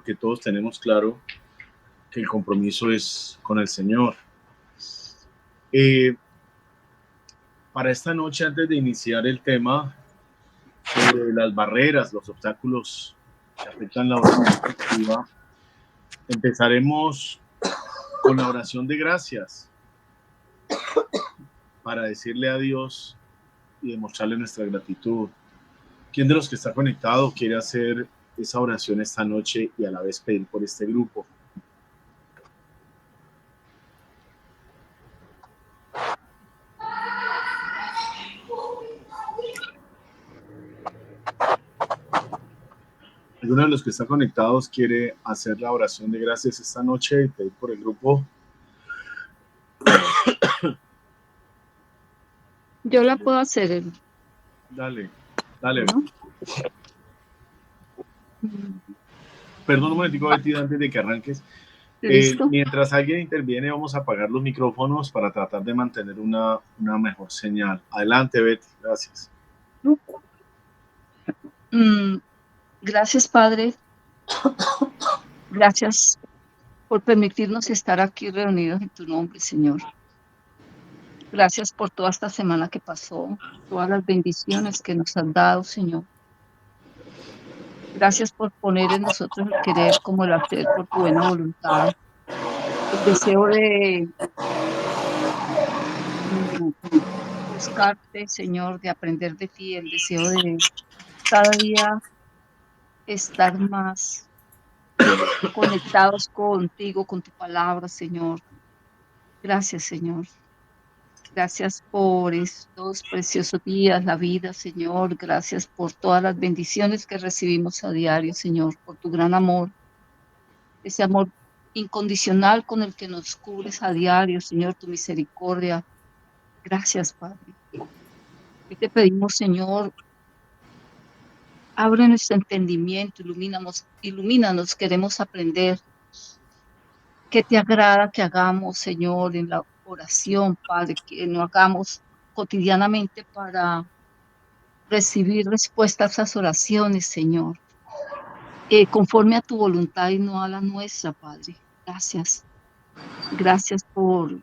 porque todos tenemos claro que el compromiso es con el Señor. Para esta noche, antes de iniciar el tema sobre las barreras, los obstáculos que afectan la oración efectiva, empezaremos con la oración de gracias para decirle a Dios y demostrarle nuestra gratitud. ¿Quién de los que está conectado quiere hacer esa oración esta noche y a la vez pedir por este grupo? ¿Alguno de los que está conectados quiere hacer la oración de gracias esta noche y pedir por el grupo? Yo la puedo hacer. Dale, dale. ¿No? Perdón un momentico, Betty, antes de que arranques. ¿Listo? Mientras alguien interviene, vamos a apagar los micrófonos para tratar de mantener una mejor señal. Adelante, Betty, gracias. Gracias, Padre. Gracias por permitirnos estar aquí reunidos en tu nombre, Señor. Gracias por toda esta semana que pasó, todas las bendiciones que nos has dado, Señor. Gracias por poner en nosotros el querer como el hacer por tu buena voluntad. El deseo de buscarte, Señor, de aprender de ti, el deseo de cada día estar más conectados contigo, con tu palabra, Señor. Gracias, Señor. Gracias por estos preciosos días, la vida, Señor. Gracias por todas las bendiciones que recibimos a diario, Señor, por tu gran amor, ese amor incondicional con el que nos cubres a diario, Señor, tu misericordia. Gracias, Padre. Y te pedimos, Señor, abre nuestro entendimiento, ilumínanos, queremos aprender. ¿Qué te agrada que hagamos, Señor, en la oración, Padre? Que no hagamos cotidianamente para recibir respuestas a esas oraciones, Señor, conforme a tu voluntad y no a la nuestra, Padre. Gracias. Gracias por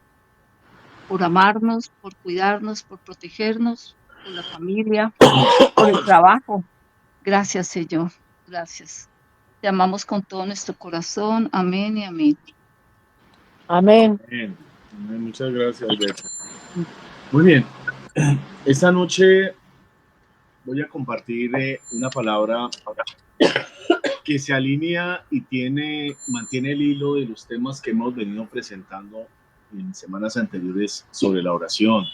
amarnos, por cuidarnos, por protegernos, por la familia, por el trabajo. Gracias, Señor. Gracias. Te amamos con todo nuestro corazón. Amén y amén. Amén. Bien. Muchas gracias, Betty. Muy bien. Esta noche voy a compartir una palabra que se alinea y mantiene el hilo de los temas que hemos venido presentando en semanas anteriores sobre la oración.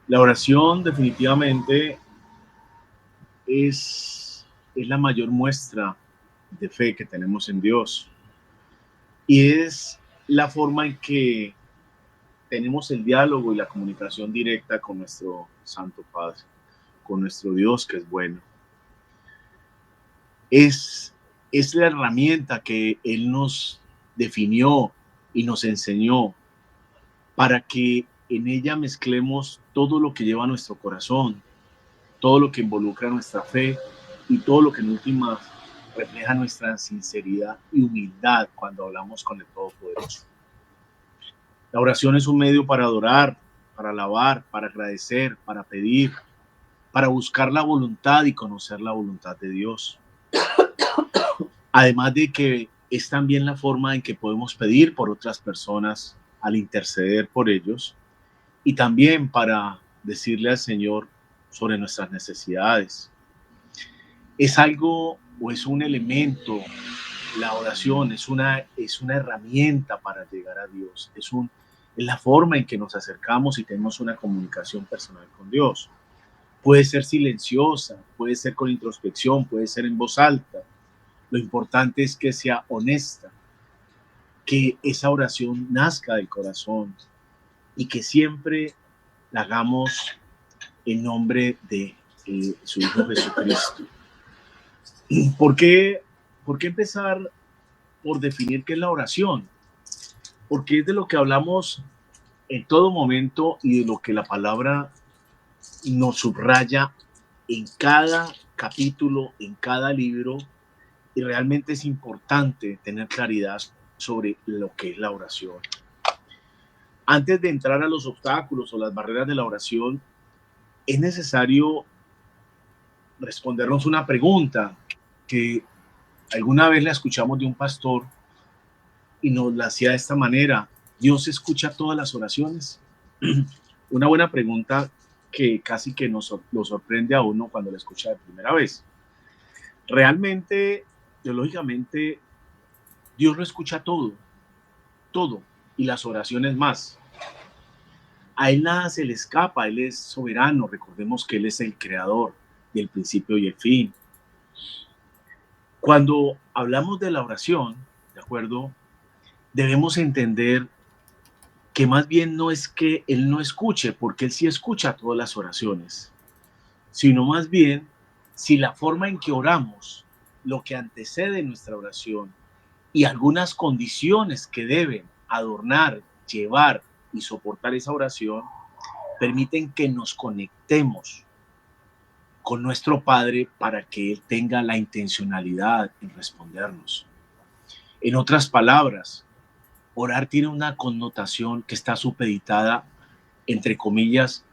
La oración definitivamente es la mayor muestra de fe que tenemos en Dios y es la forma en que tenemos el diálogo y la comunicación directa con nuestro Santo Padre, con nuestro Dios que es bueno. Es la herramienta que Él nos definió y nos enseñó para que en ella mezclemos todo lo que lleva a nuestro corazón, todo lo que involucra nuestra fe y todo lo que en últimas refleja nuestra sinceridad y humildad cuando hablamos con el Todopoderoso. La oración es un medio para adorar, para alabar, para agradecer, para pedir, para buscar la voluntad y conocer la voluntad de Dios. Además de que es también la forma en que podemos pedir por otras personas al interceder por ellos y también para decirle al Señor sobre nuestras necesidades. Es algo o es un elemento, la oración es una herramienta para llegar a Dios, es la forma en que nos acercamos y tenemos una comunicación personal con Dios. Puede ser silenciosa, puede ser con introspección, puede ser en voz alta. Lo importante es que sea honesta, que esa oración nazca del corazón y que siempre la hagamos en nombre de su Hijo Jesucristo. ¿Por qué empezar por definir qué es la oración? Porque es de lo que hablamos en todo momento y de lo que la palabra nos subraya en cada capítulo, en cada libro, y realmente es importante tener claridad sobre lo que es la oración. Antes de entrar a los obstáculos o las barreras de la oración, es necesario respondernos una pregunta que alguna vez la escuchamos de un pastor y nos la hacía de esta manera: ¿Dios escucha todas las oraciones? Una buena pregunta que casi que lo sorprende a uno cuando la escucha de primera vez. Realmente, teológicamente, Dios lo escucha todo, todo, y las oraciones más. A Él nada se le escapa, Él es soberano. Recordemos que Él es el creador del principio y el fin. Cuando hablamos de la oración, ¿de acuerdo? Debemos entender que más bien no es que Él no escuche, porque Él sí escucha todas las oraciones, sino más bien si la forma en que oramos, lo que antecede nuestra oración y algunas condiciones que deben adornar, llevar y soportar esa oración, permiten que nos conectemos con nuestro Padre para que Él tenga la intencionalidad en respondernos. En otras palabras, orar tiene una connotación que está supeditada, entre comillas,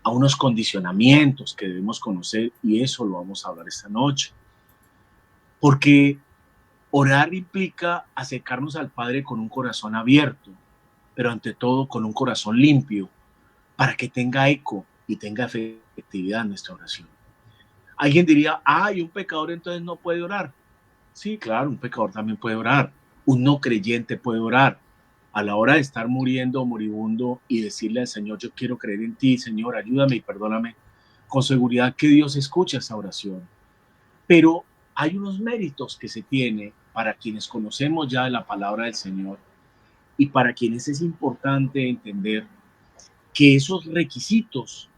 a unos condicionamientos que debemos conocer, y eso lo vamos a hablar esta noche. Porque orar implica acercarnos al Padre con un corazón abierto, pero ante todo con un corazón limpio, para que tenga eco y tenga efectividad en nuestra oración. Alguien diría: ay, un pecador entonces no puede orar. Sí, claro, un pecador también puede orar. Un no creyente puede orar. A la hora de estar muriendo o moribundo y decirle al Señor: yo quiero creer en ti, Señor, ayúdame y perdóname, con seguridad que Dios escucha esa oración. Pero hay unos méritos que se tiene para quienes conocemos ya la palabra del Señor, y para quienes es importante entender que esos requisitos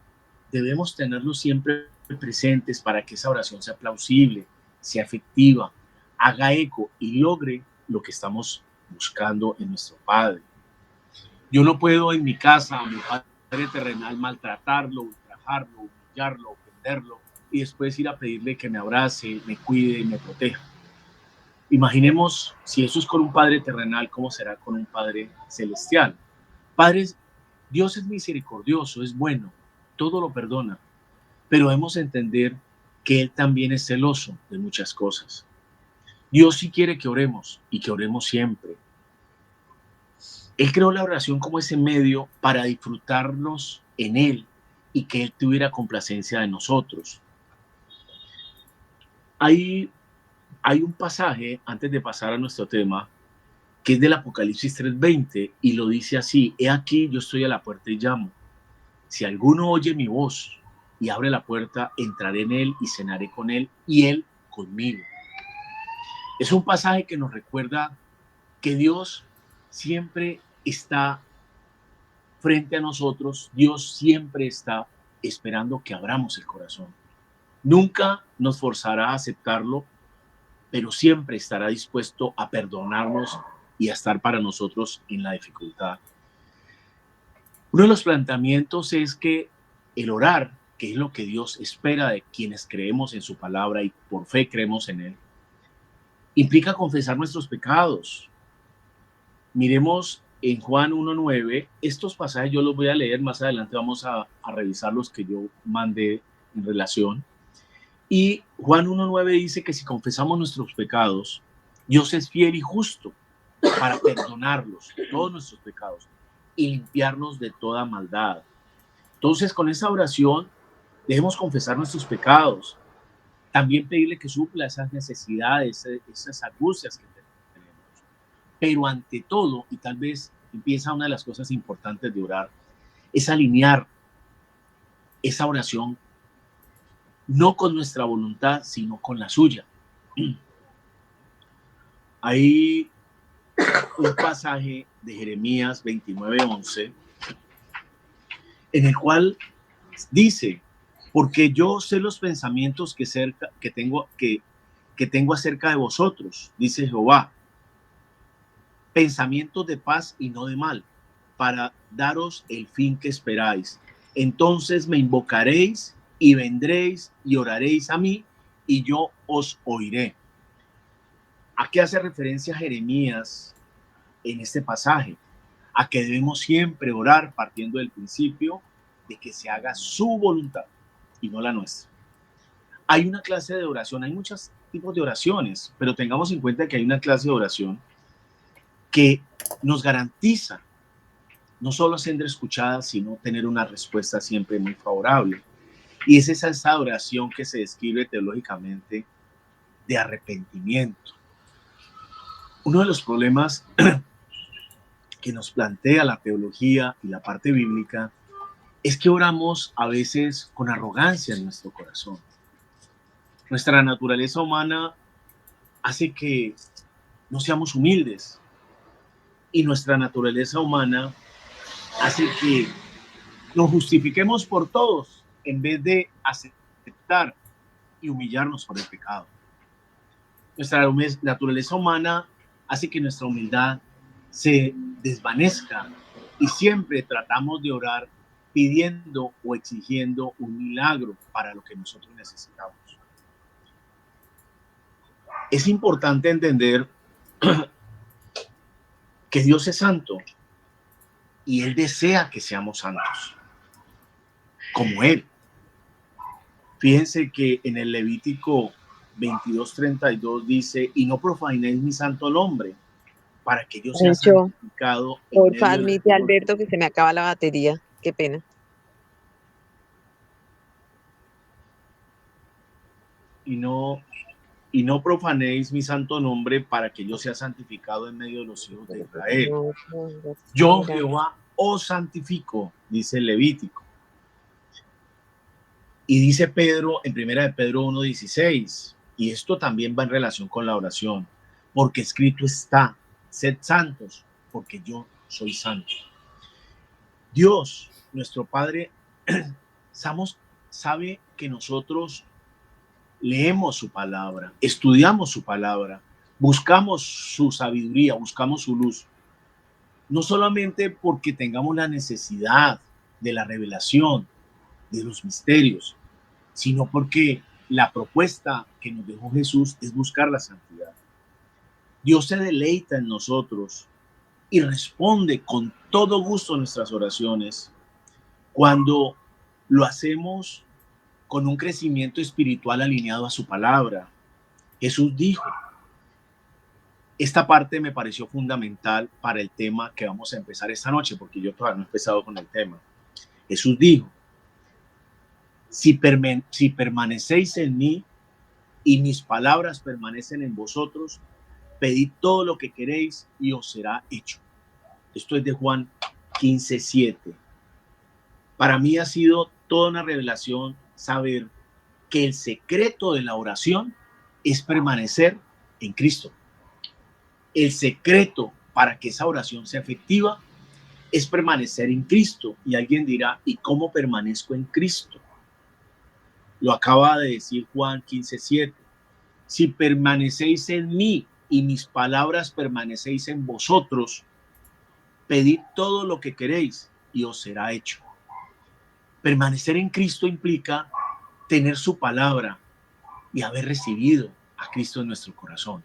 debemos tenerlos siempre presentes para que esa oración sea plausible, sea efectiva, haga eco y logre lo que estamos buscando en nuestro Padre. Yo no puedo en mi casa a mi Padre terrenal maltratarlo, ultrajarlo, humillarlo, ofenderlo y después ir a pedirle que me abrace, me cuide y me proteja. Imaginemos si eso es con un Padre terrenal, ¿cómo será con un Padre celestial? Padre, Dios es misericordioso, es bueno, todo lo perdona, pero debemos entender que Él también es celoso de muchas cosas. Dios sí quiere que oremos y que oremos siempre. Él creó la oración como ese medio para disfrutarnos en Él y que Él tuviera complacencia de nosotros. Hay un pasaje, antes de pasar a nuestro tema, que es del Apocalipsis 3:20, y lo dice así: he aquí, yo estoy a la puerta y llamo. Si alguno oye mi voz y abre la puerta, entraré en él y cenaré con él y él conmigo. Es un pasaje que nos recuerda que Dios siempre está frente a nosotros. Dios siempre está esperando que abramos el corazón. Nunca nos forzará a aceptarlo, pero siempre estará dispuesto a perdonarnos y a estar para nosotros en la dificultad. Uno de los planteamientos es que el orar, que es lo que Dios espera de quienes creemos en su palabra y por fe creemos en Él, implica confesar nuestros pecados. Miremos en Juan 1:9, estos pasajes yo los voy a leer, más adelante vamos a revisar los que yo mandé en relación. Y Juan 1:9 dice que si confesamos nuestros pecados, Dios es fiel y justo para perdonarlos, todos nuestros pecados, y limpiarnos de toda maldad. Entonces, con esa oración debemos confesar nuestros pecados, también pedirle que supla esas necesidades, esas angustias que tenemos. Pero ante todo, y tal vez empieza una de las cosas importantes de orar, es alinear esa oración no con nuestra voluntad, sino con la suya. Hay un pasaje de Jeremías 29:11 en el cual dice: porque yo sé los pensamientos que tengo acerca de vosotros, dice Jehová, pensamientos de paz y no de mal, para daros el fin que esperáis. Entonces me invocaréis y vendréis y oraréis a mí y yo os oiré. ¿A qué hace referencia Jeremías en este pasaje? A que debemos siempre orar partiendo del principio de que se haga su voluntad y no la nuestra. Hay una clase de oración, hay muchos tipos de oraciones, pero tengamos en cuenta que hay una clase de oración que nos garantiza no solo ser escuchada, sino tener una respuesta siempre muy favorable. Y es esa oración que se describe teológicamente de arrepentimiento. Uno de los problemas que nos plantea la teología y la parte bíblica es que oramos a veces con arrogancia en nuestro corazón. Nuestra naturaleza humana hace que no seamos humildes y nuestra naturaleza humana hace que nos justifiquemos por todos en vez de aceptar y humillarnos por el pecado. Nuestra naturaleza humana hace que nuestra humildad se desvanezca y siempre tratamos de orar pidiendo o exigiendo un milagro para lo que nosotros necesitamos. Es importante entender que Dios es santo y Él desea que seamos santos, como Él. Fíjense que en el Levítico 22:32 dice, y no profanéis mi santo nombre, para que yo sea Pancho, santificado en porfa, medio de admite a Alberto que se me acaba la batería. Qué pena. y no profanéis mi santo nombre para que yo sea santificado en medio de los hijos de Israel. Yo, Jehová, os santifico, dice el Levítico. Y dice Pedro en 1 de Pedro 1:16, y esto también va en relación con la oración, porque escrito está, sed santos, porque yo soy santo. Dios, nuestro Padre, sabe que nosotros leemos su palabra, estudiamos su palabra, buscamos su sabiduría, buscamos su luz, no solamente porque tengamos la necesidad de la revelación, de los misterios, sino porque la propuesta que nos dejó Jesús es buscar la santidad. Dios se deleita en nosotros y responde con todo gusto a nuestras oraciones cuando lo hacemos con un crecimiento espiritual alineado a su palabra. Jesús dijo, esta parte me pareció fundamental para el tema que vamos a empezar esta noche, porque yo todavía no he empezado con el tema. Jesús dijo, si permanecéis en mí y mis palabras permanecen en vosotros, pedid todo lo que queréis y os será hecho. Esto es de Juan 15:7. Para mí ha sido toda una revelación saber que el secreto de la oración es permanecer en Cristo. El secreto para que esa oración sea efectiva es permanecer en Cristo. Y alguien dirá, ¿y cómo permanezco en Cristo? Lo acaba de decir Juan 15:7. Si permanecéis en mí y mis palabras permanecéis en vosotros, pedid todo lo que queréis y os será hecho. Permanecer en Cristo implica tener su palabra y haber recibido a Cristo en nuestro corazón.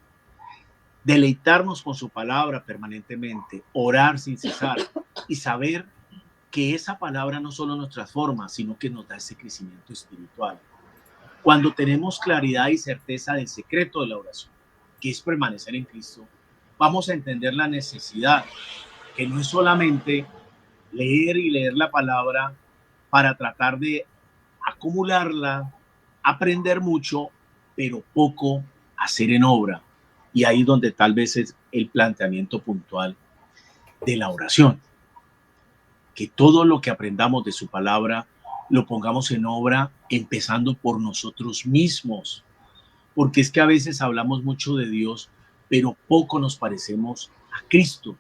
Deleitarnos con su palabra permanentemente, orar sin cesar y saber que esa palabra no solo nos transforma, sino que nos da ese crecimiento espiritual. Cuando tenemos claridad y certeza del secreto de la oración, que es permanecer en Cristo, vamos a entender la necesidad, que no es solamente leer y leer la palabra para tratar de acumularla, aprender mucho, pero poco hacer en obra. Y ahí es donde tal vez es el planteamiento puntual de la oración. Que todo lo que aprendamos de su palabra lo pongamos en obra, empezando por nosotros mismos. Porque es que a veces hablamos mucho de Dios, pero poco nos parecemos a Cristo.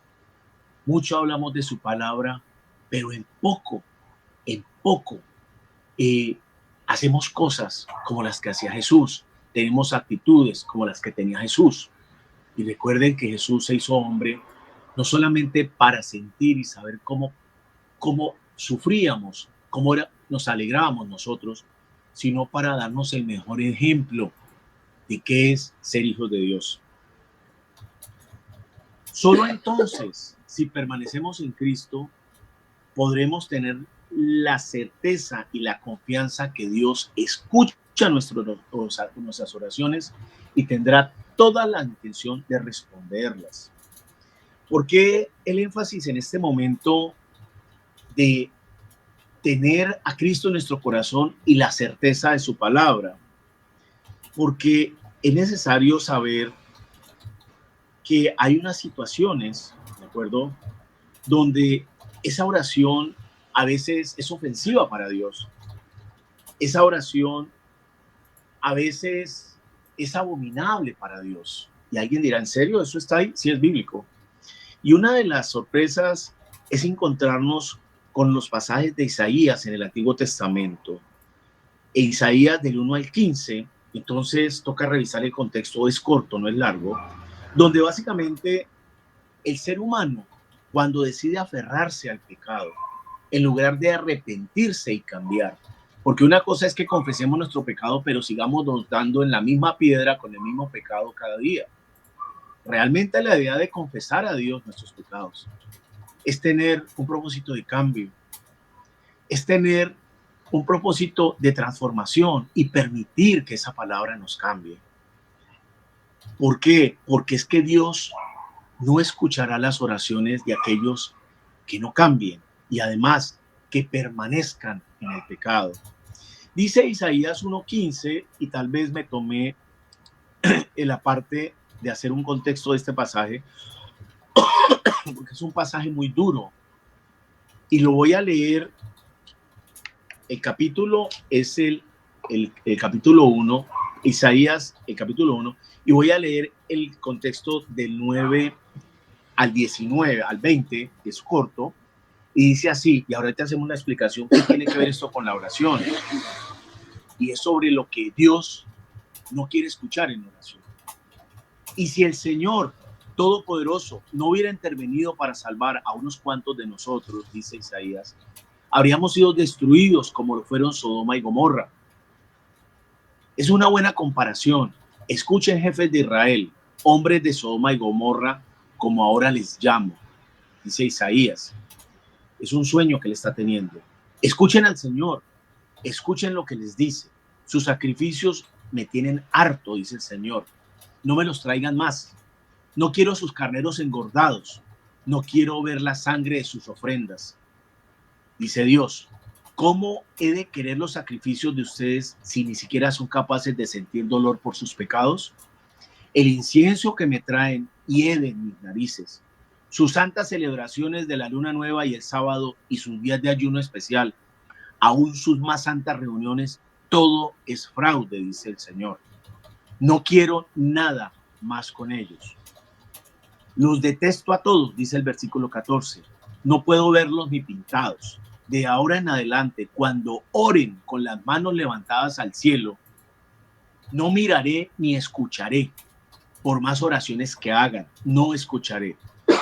Mucho hablamos de su palabra, pero en poco hacemos cosas como las que hacía Jesús. Tenemos actitudes como las que tenía Jesús. Y recuerden que Jesús se hizo hombre no solamente para sentir y saber cómo sufríamos, cómo nos alegrábamos nosotros, sino para darnos el mejor ejemplo de qué es ser hijos de Dios. Solo entonces, si permanecemos en Cristo, podremos tener la certeza y la confianza que Dios escucha nuestras oraciones y tendrá toda la intención de responderlas. ¿Por qué el énfasis en este momento de tener a Cristo en nuestro corazón y la certeza de su palabra? Porque es necesario saber que hay unas situaciones, ¿de acuerdo?, donde esa oración a veces es ofensiva para Dios. Esa oración a veces es abominable para Dios. Y alguien dirá, ¿en serio? ¿Eso está ahí? Sí, es bíblico. Y una de las sorpresas es encontrarnos con los pasajes de Isaías en el Antiguo Testamento. E Isaías del 1 al 15, entonces toca revisar el contexto, es corto, no es largo, donde básicamente el ser humano, cuando decide aferrarse al pecado, en lugar de arrepentirse y cambiar, porque una cosa es que confesemos nuestro pecado, pero sigamos dando en la misma piedra con el mismo pecado cada día. Realmente la idea de confesar a Dios nuestros pecados es tener un propósito de cambio, es tener un propósito de transformación y permitir que esa palabra nos cambie. ¿Por qué? Porque es que Dios no escuchará las oraciones de aquellos que no cambien y además que permanezcan en el pecado. Dice Isaías 1:15, y tal vez me tomé en la parte de hacer un contexto de este pasaje, porque es un pasaje muy duro, y lo voy a leer. El capítulo es el capítulo 1, Isaías, el capítulo 1, y voy a leer el contexto del 9 al 19, al 20, que es corto, y dice así, y ahora te hacemos una explicación qué tiene que ver esto con la oración, y es sobre lo que Dios no quiere escuchar en oración. Y si el Señor Todopoderoso no hubiera intervenido para salvar a unos cuantos de nosotros, dice Isaías, habríamos sido destruidos como lo fueron Sodoma y Gomorra. Es una buena comparación. Escuchen, jefes de Israel, hombres de Sodoma y Gomorra, como ahora les llamo, dice Isaías. Es un sueño que le está teniendo. Escuchen al Señor, escuchen lo que les dice. Sus sacrificios me tienen harto, dice el Señor. No me los traigan más. No quiero sus carneros engordados. No quiero ver la sangre de sus ofrendas. Dice Dios, ¿cómo he de querer los sacrificios de ustedes si ni siquiera son capaces de sentir dolor por sus pecados? El incienso que me traen hiede en mis narices. Sus santas celebraciones de la luna nueva y el sábado y sus días de ayuno especial, aún sus más santas reuniones, todo es fraude, dice el Señor. No quiero nada más con ellos. Los detesto a todos, dice el versículo 14. No puedo verlos ni pintados. De ahora en adelante, cuando oren con las manos levantadas al cielo, no miraré ni escucharé. Por más oraciones que hagan, no escucharé,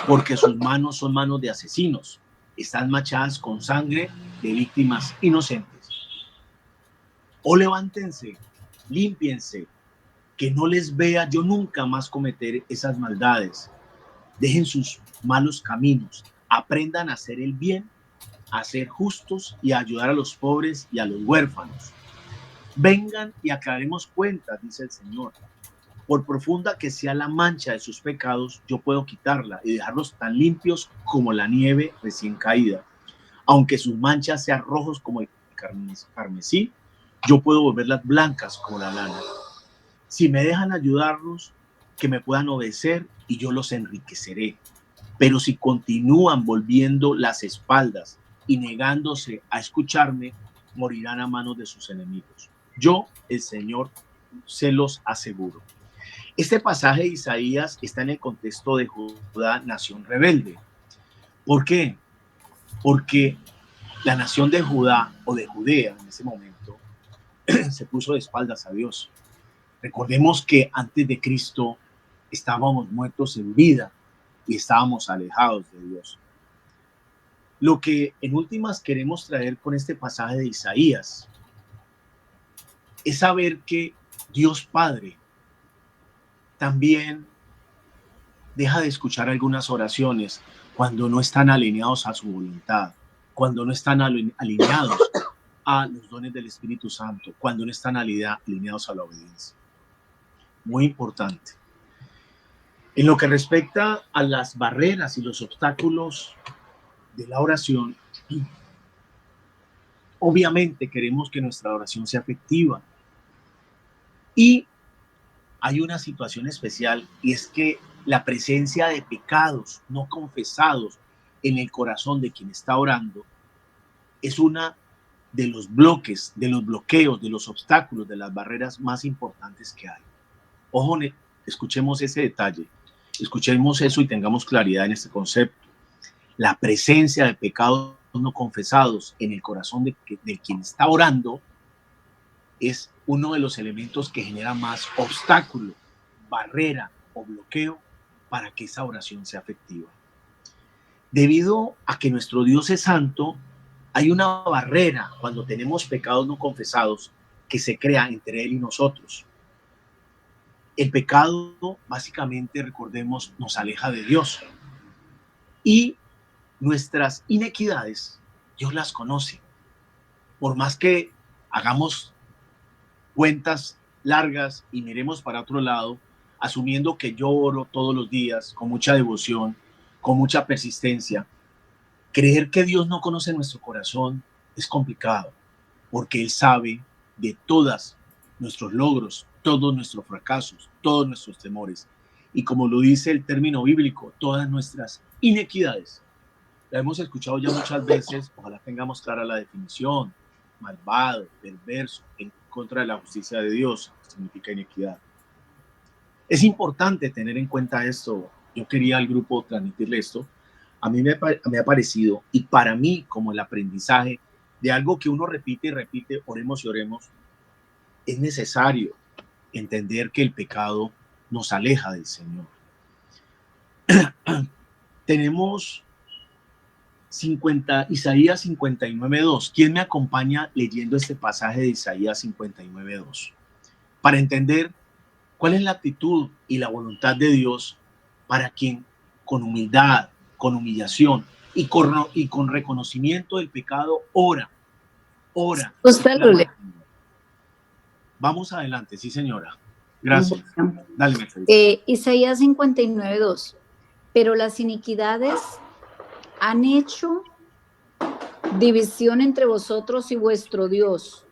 porque sus manos son manos de asesinos. Están manchadas con sangre de víctimas inocentes. O levántense, límpiense, que no les vea yo nunca más cometer esas maldades. Dejen sus malos caminos, aprendan a hacer el bien, a ser justos y a ayudar a los pobres y a los huérfanos. Vengan y aclaremos cuentas, dice el Señor. Por profunda que sea la mancha de sus pecados, yo puedo quitarla y dejarlos tan limpios como la nieve recién caída. Aunque sus manchas sean rojos como el carmesí, yo puedo volverlas blancas como la lana. Si me dejan ayudarlos, que me puedan obedecer y yo los enriqueceré. Pero si continúan volviendo las espaldas y negándose a escucharme, morirán a manos de sus enemigos. Yo, el Señor, se los aseguro. Este pasaje de Isaías está en el contexto de Judá, nación rebelde. ¿Por qué? Porque la nación de Judá o de Judea en ese momento se puso de espaldas a Dios. Recordemos que antes de Cristo estábamos muertos en vida y estábamos alejados de Dios. Lo que en últimas queremos traer con este pasaje de Isaías es saber que Dios Padre también deja de escuchar algunas oraciones cuando no están alineados a su voluntad, cuando no están alineados a los dones del Espíritu Santo, cuando no están alineados a la obediencia. Muy importante. En lo que respecta a las barreras y los obstáculos de la oración, obviamente queremos que nuestra oración sea efectiva. Y hay una situación especial, y es que la presencia de pecados no confesados en el corazón de quien está orando es una de los bloqueos, de los obstáculos, de las barreras más importantes que hay. Ojo, escuchemos ese detalle, escuchemos eso y tengamos claridad en este concepto. La presencia de pecados no confesados en el corazón de quien está orando es uno de los elementos que genera más obstáculo, barrera o bloqueo para que esa oración sea efectiva. Debido a que nuestro Dios es santo, hay una barrera cuando tenemos pecados no confesados que se crea entre Él y nosotros. El pecado, básicamente, recordemos, nos aleja de Dios. Y nuestras inequidades, Dios las conoce. Por más que hagamos cuentas largas y miremos para otro lado, asumiendo que yo oro todos los días con mucha devoción, con mucha persistencia, creer que Dios no conoce nuestro corazón es complicado, porque Él sabe de todos nuestros logros, todos nuestros fracasos, todos nuestros temores. Y como lo dice el término bíblico, todas nuestras inequidades. La hemos escuchado ya muchas veces, ojalá tengamos clara la definición: malvado, perverso, en contra de la justicia de Dios, significa inequidad. Es importante tener en cuenta esto. Yo quería al grupo transmitirle esto. A mí me ha parecido, y para mí como el aprendizaje de algo que uno repite y repite, oremos y oremos, es necesario entender que el pecado nos aleja del Señor. Tenemos Isaías 59:2. ¿Quién me acompaña leyendo este pasaje de Isaías 59:2? Para entender cuál es la actitud y la voluntad de Dios para quien con humildad, con humillación y con reconocimiento del pecado ora. Usted lo lee. Vamos adelante, sí señora. Gracias. Bueno. Dale, Mercedes. Isaías 59:2. Pero las iniquidades han hecho división entre vosotros y vuestro Dios,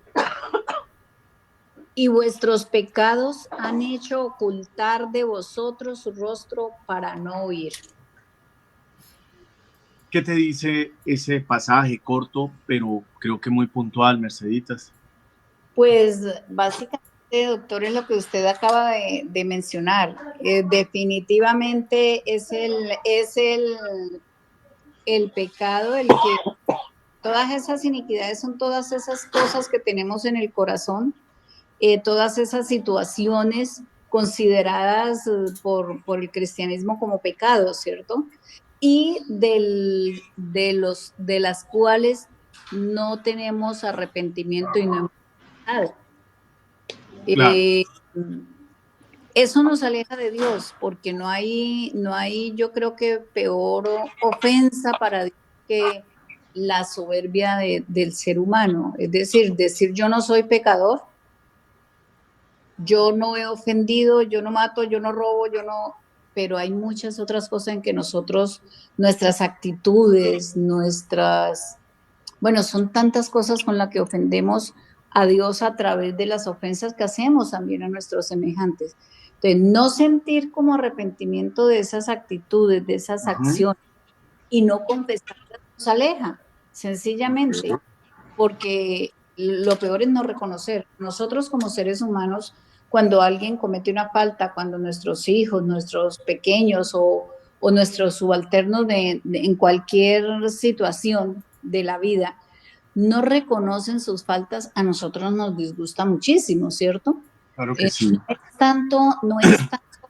y vuestros pecados han hecho ocultar de vosotros su rostro para no oír. ¿Qué te dice ese pasaje corto, pero creo que muy puntual, Merceditas? Pues básicamente, doctor, es lo que usted acaba de mencionar. Definitivamente es el pecado el que... Todas esas iniquidades son todas esas cosas que tenemos en el corazón, todas esas situaciones consideradas por el cristianismo como pecados, ¿cierto? Y de las cuales no tenemos arrepentimiento y no hemos nada. Claro. Eso nos aleja de Dios, porque no hay, yo creo que peor ofensa para Dios que la soberbia del ser humano. Es decir yo no soy pecador, yo no he ofendido, yo no mato, yo no robo, pero hay muchas otras cosas en que nosotros, nuestras actitudes, son tantas cosas con las que ofendemos a Dios a través de las ofensas que hacemos también a nuestros semejantes. Entonces, no sentir como arrepentimiento de esas actitudes, de esas acciones, y no confesarlas nos aleja, sencillamente, porque lo peor es no reconocer. Nosotros como seres humanos, cuando alguien comete una falta, cuando nuestros hijos, nuestros pequeños o nuestros subalternos en cualquier situación de la vida, no reconocen sus faltas, a nosotros nos disgusta muchísimo, ¿cierto? Claro que sí. No es tanto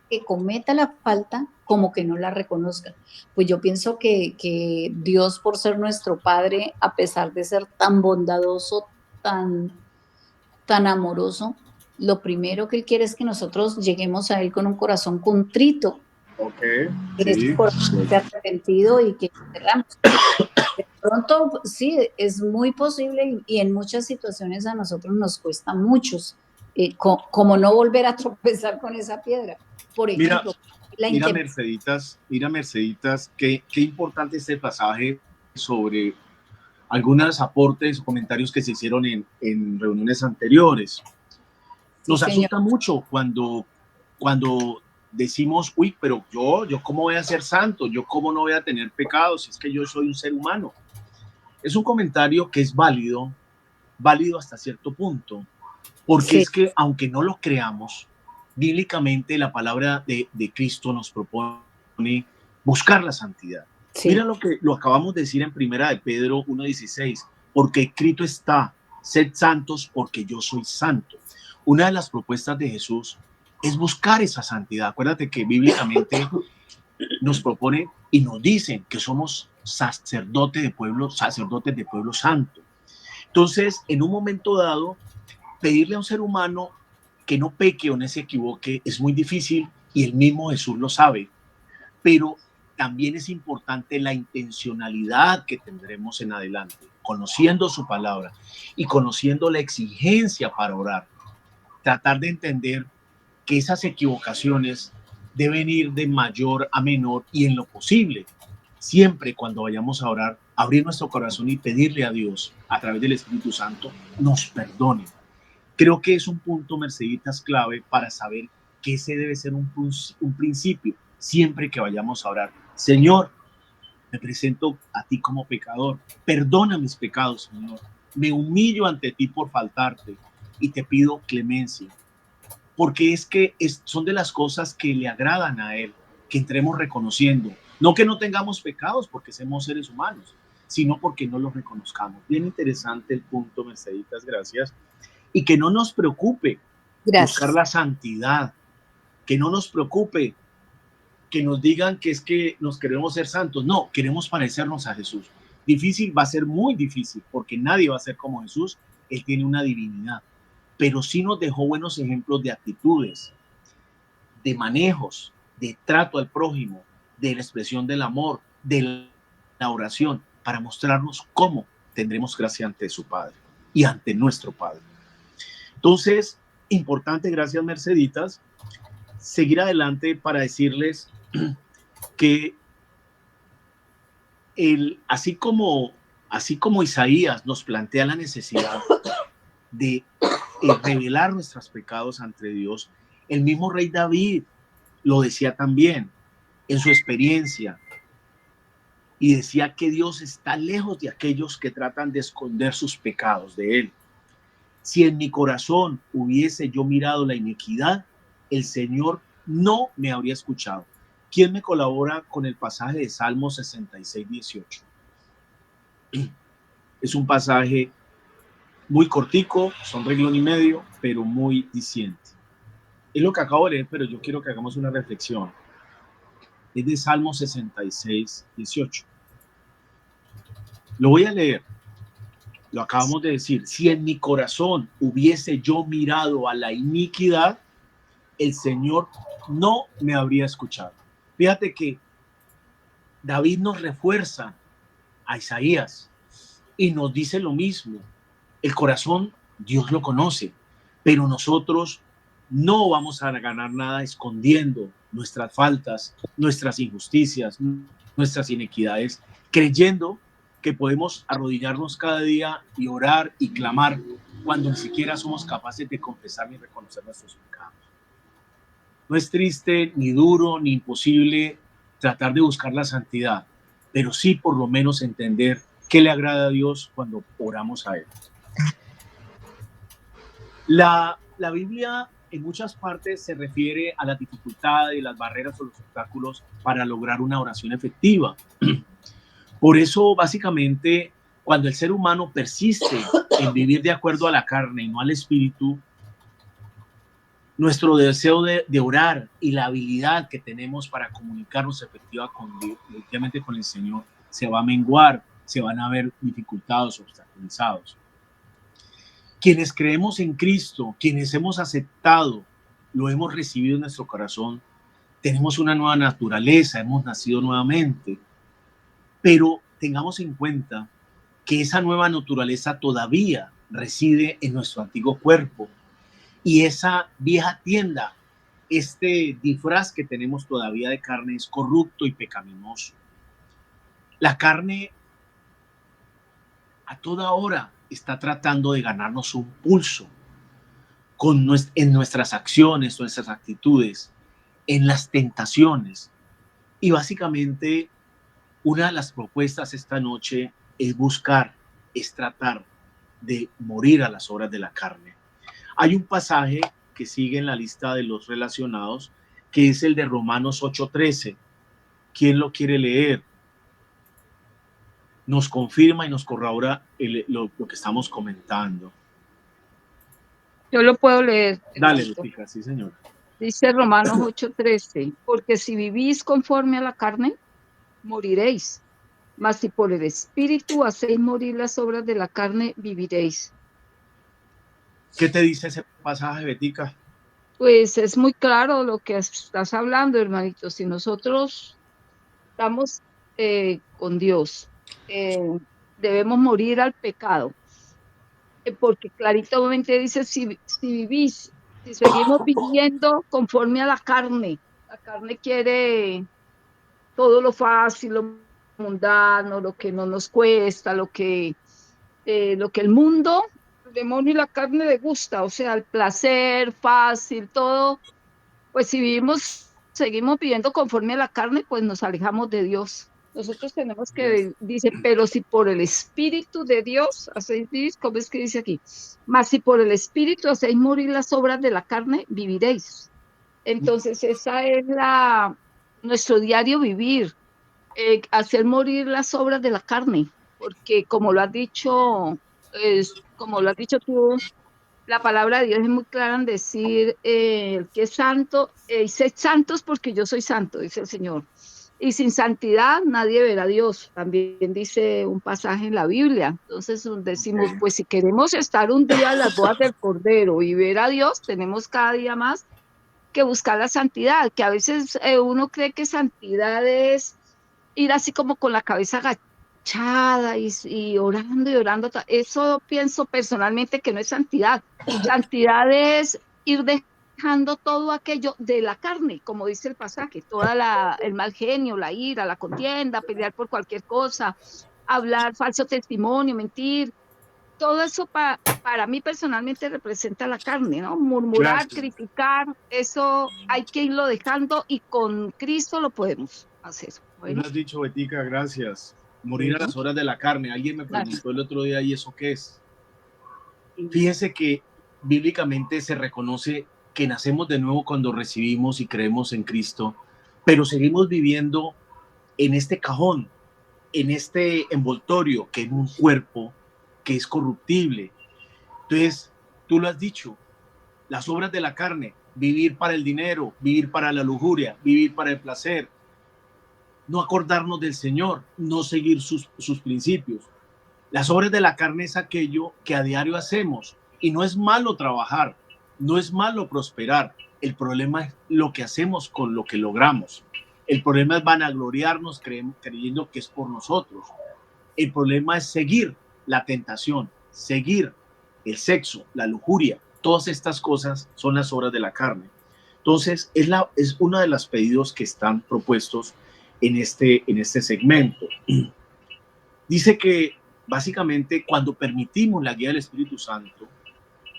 que cometa la falta como que no la reconozca. Pues yo pienso que Dios, por ser nuestro Padre, a pesar de ser tan bondadoso, tan amoroso, lo primero que Él quiere es que nosotros lleguemos a Él con un corazón contrito, Ok, Es sí. por haberte arrepentido y que cerramos. De pronto, sí, es muy posible y en muchas situaciones a nosotros nos cuesta muchos, como no volver a tropezar con esa piedra. Por Mira, ejemplo, la intemperie. Mira, Merceditas, qué importante este pasaje sobre algunos aportes o comentarios que se hicieron en reuniones anteriores. Sí, Nos señor. asusta mucho cuando decimos, uy, pero yo cómo voy a ser santo, yo cómo no voy a tener pecados, si es que yo soy un ser humano. Es un comentario que es válido hasta cierto punto, porque Sí, es que aunque no lo creamos, bíblicamente la palabra de Cristo nos propone buscar la santidad. Mira sí, lo que lo acabamos de decir en primera de Pedro 1:16, porque escrito está, sed santos porque yo soy santo. Una de las propuestas de Jesús es buscar esa santidad. Acuérdate que bíblicamente nos propone y nos dicen que somos sacerdotes de pueblo santo. Entonces, en un momento dado, pedirle a un ser humano que no peque o no se equivoque es muy difícil y el mismo Jesús lo sabe, pero también es importante la intencionalidad que tendremos en adelante, conociendo su palabra y conociendo la exigencia para orar, tratar de entender que esas equivocaciones deben ir de mayor a menor y en lo posible, siempre cuando vayamos a orar, abrir nuestro corazón y pedirle a Dios a través del Espíritu Santo nos perdone. Creo que es un punto, Merceditas, clave para saber que ese debe ser un principio siempre que vayamos a orar. Señor, me presento a ti como pecador. Perdona mis pecados, Señor. Me humillo ante ti por faltarte y te pido clemencia. Porque es que son de las cosas que le agradan a Él, que entremos reconociendo. No que no tengamos pecados porque somos seres humanos, sino porque no los reconozcamos. Bien interesante el punto, Merceditas, gracias. Y que no nos preocupe buscar gracias. la santidad, que no nos preocupe que nos digan que es que nos queremos ser santos. No, queremos parecernos a Jesús. Difícil, va a ser muy difícil, porque nadie va a ser como Jesús. Él tiene una divinidad, pero sí nos dejó buenos ejemplos de actitudes, de manejos, de trato al prójimo, de la expresión del amor, de la oración, para mostrarnos cómo tendremos gracia ante su Padre y ante nuestro Padre. Entonces, importante, gracias Merceditas, seguir adelante para decirles que así como Isaías nos plantea la necesidad de revelar nuestros pecados ante Dios, el mismo rey David lo decía también en su experiencia y decía que Dios está lejos de aquellos que tratan de esconder sus pecados de él. Si en mi corazón hubiese yo mirado la iniquidad, el Señor no me habría escuchado. ¿Quién me colabora con el pasaje de Salmo 66:18? Es un pasaje muy cortico, son renglón y medio, pero muy diciente. Es lo que acabo de leer, pero yo quiero que hagamos una reflexión. Es de Salmo 66:18. Lo voy a leer, lo acabamos de decir. Si en mi corazón hubiese yo mirado a la iniquidad, el Señor no me habría escuchado. Fíjate que David nos refuerza a Isaías y nos dice lo mismo. El corazón, Dios lo conoce, pero nosotros no vamos a ganar nada escondiendo nuestras faltas, nuestras injusticias, nuestras inequidades, creyendo que podemos arrodillarnos cada día y orar y clamar cuando ni siquiera somos capaces de confesar ni reconocer nuestros pecados. No es triste, ni duro, ni imposible tratar de buscar la santidad, pero sí por lo menos entender qué le agrada a Dios cuando oramos a Él. La Biblia en muchas partes se refiere a las dificultades, las barreras o los obstáculos para lograr una oración efectiva. Por eso, básicamente, cuando el ser humano persiste en vivir de acuerdo a la carne y no al espíritu, nuestro deseo de orar y la habilidad que tenemos para comunicarnos efectivamente con el Señor se va a menguar, se van a ver dificultados, obstaculizados. Quienes creemos en Cristo, quienes hemos aceptado, lo hemos recibido en nuestro corazón, tenemos una nueva naturaleza, hemos nacido nuevamente, pero tengamos en cuenta que esa nueva naturaleza todavía reside en nuestro antiguo cuerpo y esa vieja tienda, este disfraz que tenemos todavía de carne es corrupto y pecaminoso. La carne a toda hora está tratando de ganarnos un pulso en nuestras acciones, nuestras actitudes, en las tentaciones. Y básicamente una de las propuestas esta noche es tratar de morir a las obras de la carne. Hay un pasaje que sigue en la lista de los relacionados, que es el de Romanos 8:13. ¿Quién lo quiere leer? Nos confirma y nos corrobora lo que estamos comentando. Yo lo puedo leer. Dale, Lutica, sí, señora. Dice Romanos 8:13, porque si vivís conforme a la carne, moriréis. Mas si por el Espíritu hacéis morir las obras de la carne, viviréis. ¿Qué te dice ese pasaje, Betica? Pues es muy claro lo que estás hablando, hermanito. Si nosotros estamos con Dios, debemos morir al pecado. Porque claramente dice, si vivís, si seguimos viviendo conforme a la carne quiere todo lo fácil, lo mundano, lo que no nos cuesta, lo que el mundo, el demonio y la carne le gusta, o sea, el placer fácil, todo, pues si seguimos viviendo conforme a la carne, pues nos alejamos de Dios. Nosotros tenemos que, dice, pero si por el Espíritu de Dios hacéis vivir, ¿cómo es que dice aquí? Mas si por el Espíritu hacéis morir las obras de la carne, viviréis. Entonces, esa es nuestro diario vivir, hacer morir las obras de la carne, porque como lo has dicho, como lo has dicho tú, la palabra de Dios es muy clara en decir el que es santo, y sed santos porque yo soy santo, dice el Señor. Y sin santidad nadie verá a Dios, también dice un pasaje en la Biblia. Entonces decimos, pues si queremos estar un día en las bodas del Cordero y ver a Dios, tenemos cada día más que buscar la santidad, que a veces uno cree que santidad es ir así como con la cabeza agachada y orando y orando. Eso pienso personalmente que no es santidad. Santidad es ir dejando todo aquello de la carne, como dice el pasaje, el mal genio, la ira, la contienda, pelear por cualquier cosa, hablar falso testimonio, mentir. Todo eso para mí personalmente representa la carne, ¿no? Murmurar, Gracias. criticar, eso hay que irlo dejando y con Cristo lo podemos hacer. Tú lo has dicho, Betica, gracias. Morir a las horas de la carne. Alguien me preguntó el otro día, ¿y eso qué es? Fíjense que bíblicamente se reconoce que nacemos de nuevo cuando recibimos y creemos en Cristo, pero seguimos viviendo en este cajón, en este envoltorio, que es un cuerpo que es corruptible. Entonces, tú lo has dicho, las obras de la carne, vivir para el dinero, vivir para la lujuria, vivir para el placer, no acordarnos del Señor, no seguir sus principios. Las obras de la carne es aquello que a diario hacemos y no es malo trabajar, no es malo prosperar. El problema es lo que hacemos con lo que logramos. El problema es vanagloriarnos creyendo que es por nosotros. El problema es seguir la tentación, seguir el sexo, la lujuria. Todas estas cosas son las obras de la carne. Entonces, es uno de los pedidos que están propuestos en este segmento. Dice que básicamente cuando permitimos la guía del Espíritu Santo,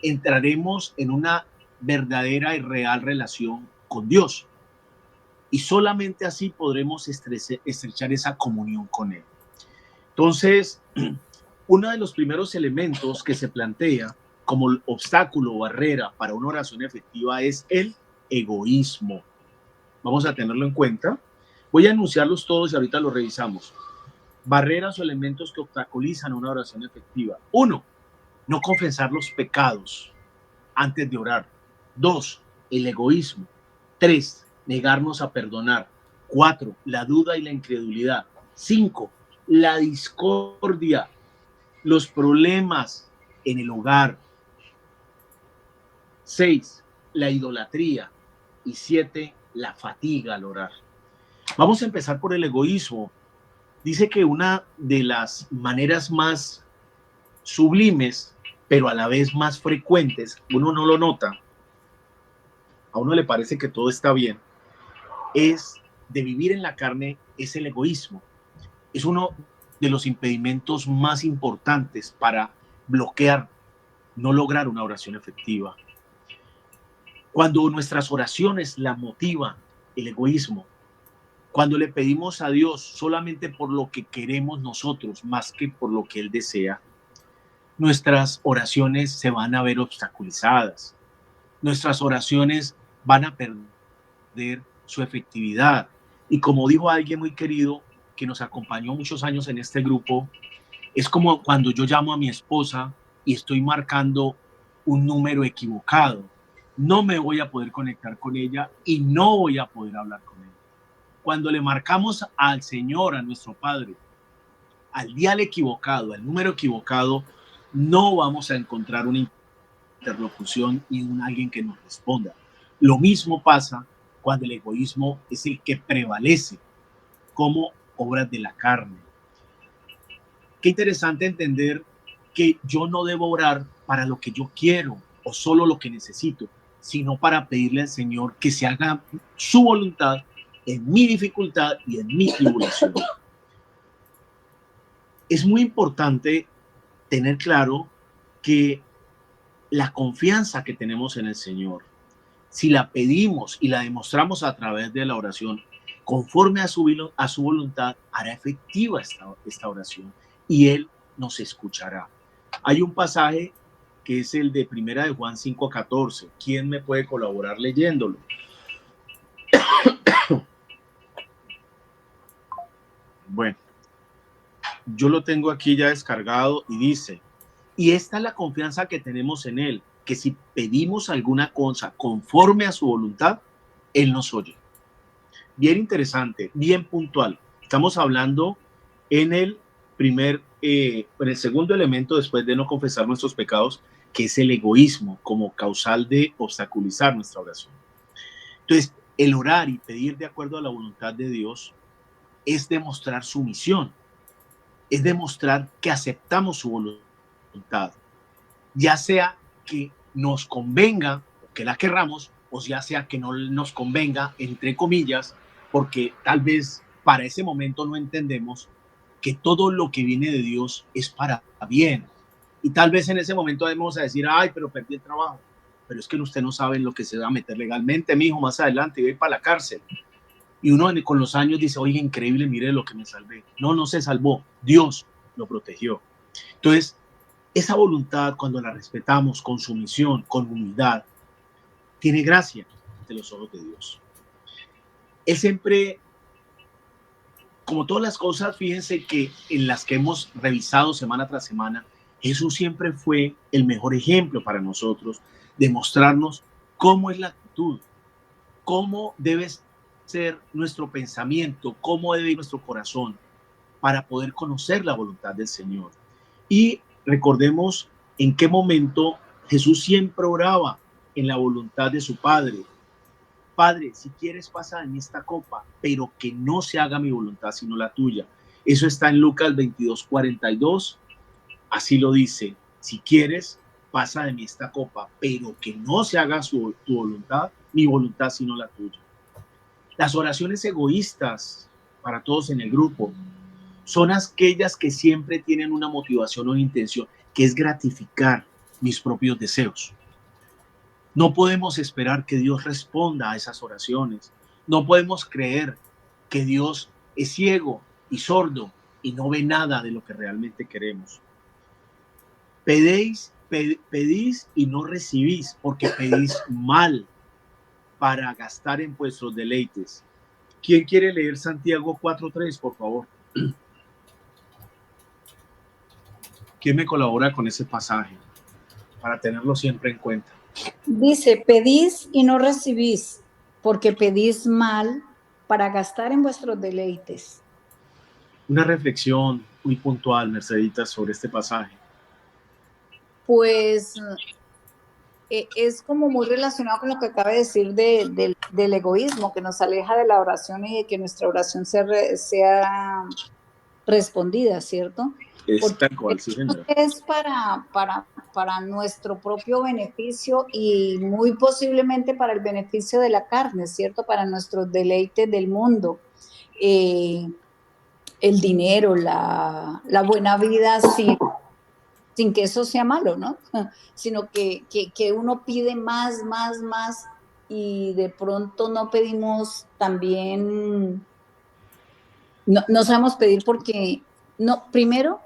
entraremos en una verdadera y real relación con Dios. Y solamente así podremos estrechar esa comunión con Él. Entonces, uno de los primeros elementos que se plantea como obstáculo o barrera para una oración efectiva es el egoísmo. Vamos a tenerlo en cuenta. Voy a anunciarlos todos y ahorita los revisamos. Barreras o elementos que obstaculizan una oración efectiva. 1. No confesar los pecados antes de orar. 2. El egoísmo. 3. Negarnos a perdonar. 4. La duda y la incredulidad. 5. La discordia, los problemas en el hogar. 6. La idolatría. Y 7. la fatiga al orar. Vamos a empezar por el egoísmo. Dice que una de las maneras más sublimes, pero a la vez más frecuentes, uno no lo nota, a uno le parece que todo está bien, es de vivir en la carne, es el egoísmo. Es uno de los impedimentos más importantes para bloquear, no lograr una oración efectiva. Cuando nuestras oraciones la motiva el egoísmo, cuando le pedimos a Dios solamente por lo que queremos nosotros, más que por lo que Él desea, nuestras oraciones se van a ver obstaculizadas. Nuestras oraciones van a perder su efectividad. Y como dijo alguien muy querido que nos acompañó muchos años en este grupo, es como cuando yo llamo a mi esposa y estoy marcando un número equivocado. No me voy a poder conectar con ella y no voy a poder hablar con ella. Cuando le marcamos al Señor, a nuestro Padre, al dial equivocado, al número equivocado, no vamos a encontrar una interlocución y alguien que nos responda. Lo mismo pasa cuando el egoísmo es el que prevalece como obras de la carne. Qué interesante entender que yo no debo orar para lo que yo quiero o solo lo que necesito, sino para pedirle al Señor que se haga su voluntad en mi dificultad y en mi tribulación. Es muy importante tener claro que la confianza que tenemos en el Señor, si la pedimos y la demostramos a través de la oración, conforme a su voluntad, hará efectiva esta oración y Él nos escuchará. Hay un pasaje que es el de Primera de Juan 5:14. ¿Quién me puede colaborar leyéndolo? Bueno, yo lo tengo aquí ya descargado y dice, y esta es la confianza que tenemos en Él, que si pedimos alguna cosa conforme a su voluntad, Él nos oye. Bien interesante, bien puntual. Estamos hablando en el en el segundo elemento después de no confesar nuestros pecados, que es el egoísmo como causal de obstaculizar nuestra oración. Entonces, el orar y pedir de acuerdo a la voluntad de Dios es demostrar sumisión, es demostrar que aceptamos su voluntad, ya sea que nos convenga, que la querramos, o ya sea que no nos convenga, entre comillas, porque tal vez para ese momento no entendemos que todo lo que viene de Dios es para bien. Y tal vez en ese momento vamos a decir, ay, pero perdí el trabajo. Pero es que usted no sabe en lo que se va a meter legalmente, mi hijo, más adelante, y va a ir para la cárcel. Y uno con los años dice, oye, increíble, mire lo que me salvé. No, no se salvó, Dios lo protegió. Entonces, esa voluntad, cuando la respetamos con sumisión, con humildad, tiene gracia ante los ojos de Dios. Él siempre, como todas las cosas, fíjense que en las que hemos revisado semana tras semana, Jesús siempre fue el mejor ejemplo para nosotros de mostrarnos cómo es la actitud, cómo debe ser nuestro pensamiento, cómo debe ir nuestro corazón para poder conocer la voluntad del Señor. Y recordemos en qué momento Jesús siempre oraba en la voluntad de su Padre. Padre, si quieres pasa en esta copa, pero que no se haga mi voluntad sino la tuya. Eso está en Lucas 22:42. Así lo dice. Si quieres pasa de mí esta copa, pero que no se haga tu voluntad, mi voluntad sino la tuya. Las oraciones egoístas para todos en el grupo son aquellas que siempre tienen una motivación o una intención, que es gratificar mis propios deseos. No podemos esperar que Dios responda a esas oraciones. No podemos creer que Dios es ciego y sordo y no ve nada de lo que realmente queremos. Pedís y no recibís, porque pedís mal para gastar en vuestros deleites. ¿Quién quiere leer Santiago 4:3, por favor? ¿Quién me colabora con ese pasaje para tenerlo siempre en cuenta? Dice, pedís y no recibís, porque pedís mal para gastar en vuestros deleites. Una reflexión muy puntual, Mercedita, sobre este pasaje. Pues es como muy relacionado con lo que acaba de decir del egoísmo, que nos aleja de la oración y de que nuestra oración sea respondida, ¿cierto? Es Porque tal cual, sí, señora. es para nuestro propio beneficio y muy posiblemente para el beneficio de la carne, ¿cierto? Para nuestros deleites del mundo. El dinero, la buena vida sin que eso sea malo, ¿no? Sino que uno pide más, y de pronto no pedimos también, no sabemos pedir porque, no, primero,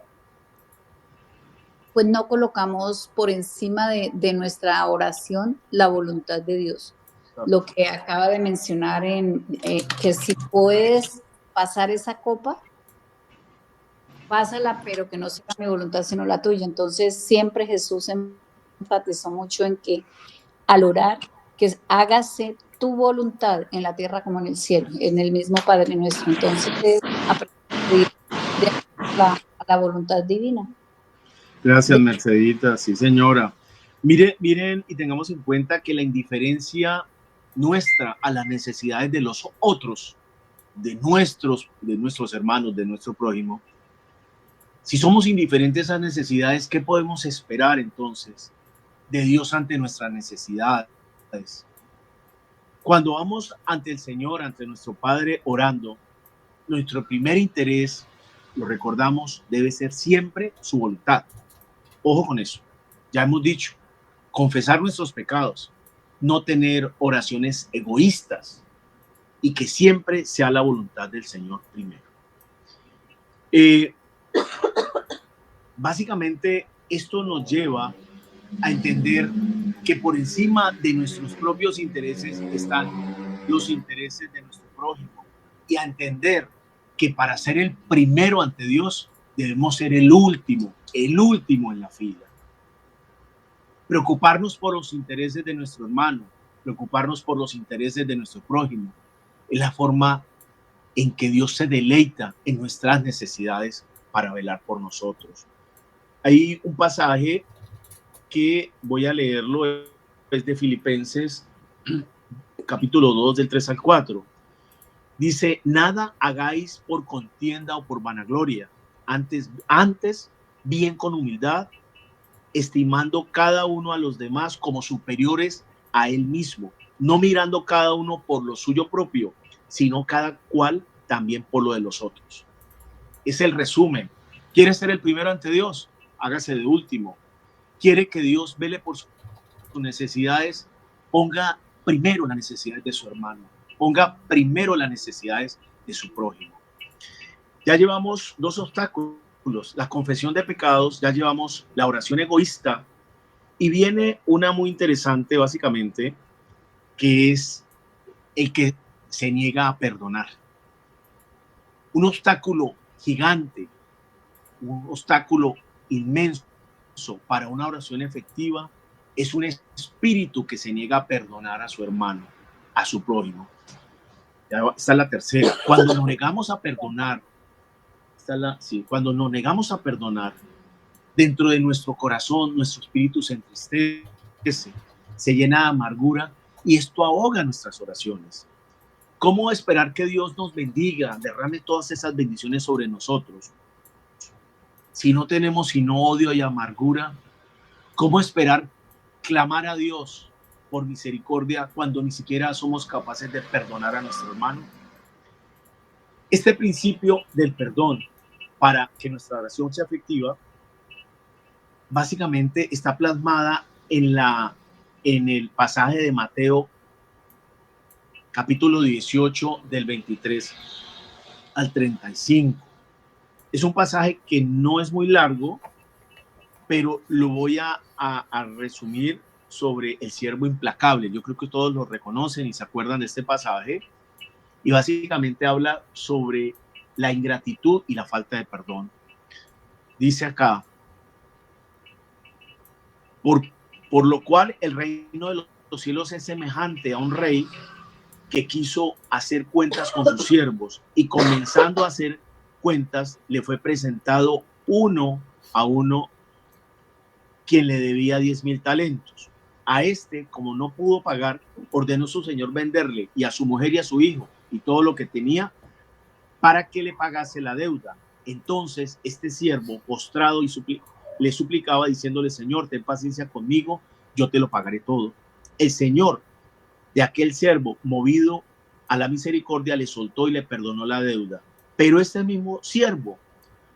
pues no colocamos por encima de nuestra oración la voluntad de Dios. Lo que acaba de mencionar que si puedes pasar esa copa, pásala, pero que no sea mi voluntad sino la tuya. Entonces siempre Jesús enfatizó mucho en que al orar, que hágase tu voluntad en la tierra como en el cielo, en el mismo Padre nuestro. Entonces aprender de la voluntad divina. Gracias, Mercedita. Sí, señora. Miren y tengamos en cuenta que la indiferencia nuestra a las necesidades de los otros, de nuestros hermanos, de nuestro prójimo, si somos indiferentes a esas necesidades, ¿qué podemos esperar entonces de Dios ante nuestras necesidades? Cuando vamos ante el Señor, ante nuestro Padre orando, nuestro primer interés, lo recordamos, debe ser siempre su voluntad. Ojo con eso. Ya hemos dicho, confesar nuestros pecados, no tener oraciones egoístas y que siempre sea la voluntad del Señor primero. Básicamente, esto nos lleva a entender que por encima de nuestros propios intereses están los intereses de nuestro prójimo y a entender que para ser el primero ante Dios debemos ser el último en la fila. Preocuparnos por los intereses de nuestro hermano, preocuparnos por los intereses de nuestro prójimo, es la forma en que Dios se deleita en nuestras necesidades para velar por nosotros. Hay un pasaje que voy a leerlo, es de Filipenses, capítulo 2, del 3 al 4. Dice, nada hagáis por contienda o por vanagloria, antes bien con humildad, estimando cada uno a los demás como superiores a él mismo, no mirando cada uno por lo suyo propio, sino cada cual también por lo de los otros. Es el resumen. ¿Quieres ser el primero ante Dios? Hágase de último. ¿Quiere que Dios vele por sus necesidades? Ponga primero las necesidades de su hermano. Ponga primero las necesidades de su prójimo. Ya llevamos 2 obstáculos. La confesión de pecados, ya llevamos la oración egoísta y viene una muy interesante básicamente, que es el que se niega a perdonar. Un obstáculo gigante, un obstáculo inmenso para una oración efectiva es un espíritu que se niega a perdonar a su hermano, a su prójimo. Ya está la tercera. Cuando nos negamos a perdonar, cuando nos negamos a perdonar, dentro de nuestro corazón, nuestro espíritu se entristece, se llena de amargura y esto ahoga nuestras oraciones. ¿Cómo esperar que Dios nos bendiga, derrame todas esas bendiciones sobre nosotros? Si no tenemos sino odio y amargura, ¿cómo esperar clamar a Dios por misericordia cuando ni siquiera somos capaces de perdonar a nuestro hermano? Este principio del perdón, para que nuestra oración sea efectiva, básicamente está plasmada en el pasaje de Mateo, capítulo 18, del 23 al 35. Es un pasaje que no es muy largo, pero lo voy a resumir sobre el siervo implacable. Yo creo que todos lo reconocen y se acuerdan de este pasaje. Y básicamente habla sobre la ingratitud y la falta de perdón. Dice acá, por lo cual el reino de los cielos es semejante a un rey que quiso hacer cuentas con sus siervos y comenzando a hacer cuentas le fue presentado uno a uno quien le debía 10,000 talentos. A este, como no pudo pagar, ordenó su señor venderle y a su mujer y a su hijo y todo lo que tenía para que le pagase la deuda. Entonces este siervo, postrado le suplicaba diciéndole: Señor, ten paciencia conmigo, yo te lo pagaré todo. El señor de aquel siervo, movido a la misericordia, le soltó y le perdonó la deuda. Pero este mismo siervo,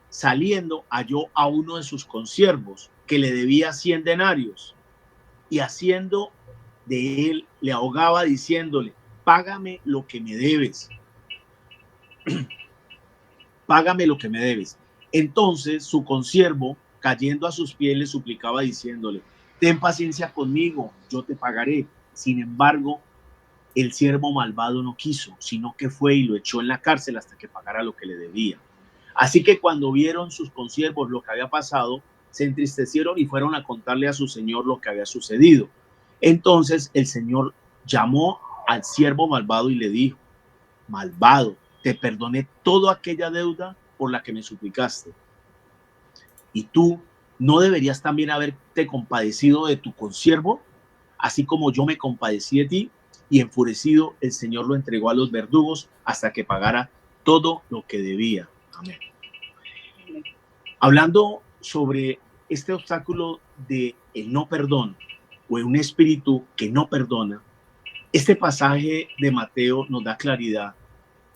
saliendo, halló a uno de sus consiervos que le debía 100 denarios y haciendo de él le ahogaba diciéndole: págame lo que me debes. Págame lo que me debes. Entonces su consiervo, cayendo a sus pies, le suplicaba diciéndole: ten paciencia conmigo, yo te pagaré. Sin embargo, el siervo malvado no quiso, sino que fue y lo echó en la cárcel hasta que pagara lo que le debía. Así que cuando vieron sus consiervos lo que había pasado, se entristecieron y fueron a contarle a su señor lo que había sucedido. Entonces el señor llamó al siervo malvado y le dijo: malvado, te perdoné toda aquella deuda por la que me suplicaste. ¿Y tú no deberías también haberte compadecido de tu consiervo, así como yo me compadecí de ti? Y enfurecido, el Señor lo entregó a los verdugos hasta que pagara todo lo que debía. Amén. Hablando sobre este obstáculo de el no perdón o un espíritu que no perdona, este pasaje de Mateo nos da claridad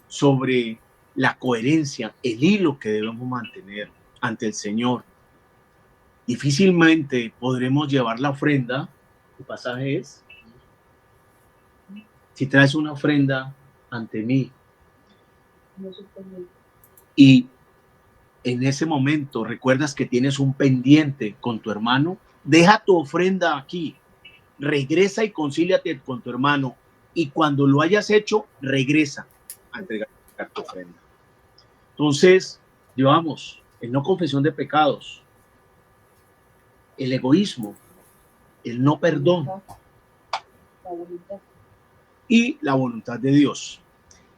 sobre la coherencia, el hilo que debemos mantener ante el Señor. Difícilmente podremos llevar la ofrenda. ¿Qué pasaje es? Si traes una ofrenda ante mí y en ese momento recuerdas que tienes un pendiente con tu hermano, deja tu ofrenda aquí, regresa y concíliate con tu hermano, y cuando lo hayas hecho, regresa a entregar tu ofrenda. Entonces, llevamos el no confesión de pecados, el egoísmo, el no perdón y la voluntad de Dios.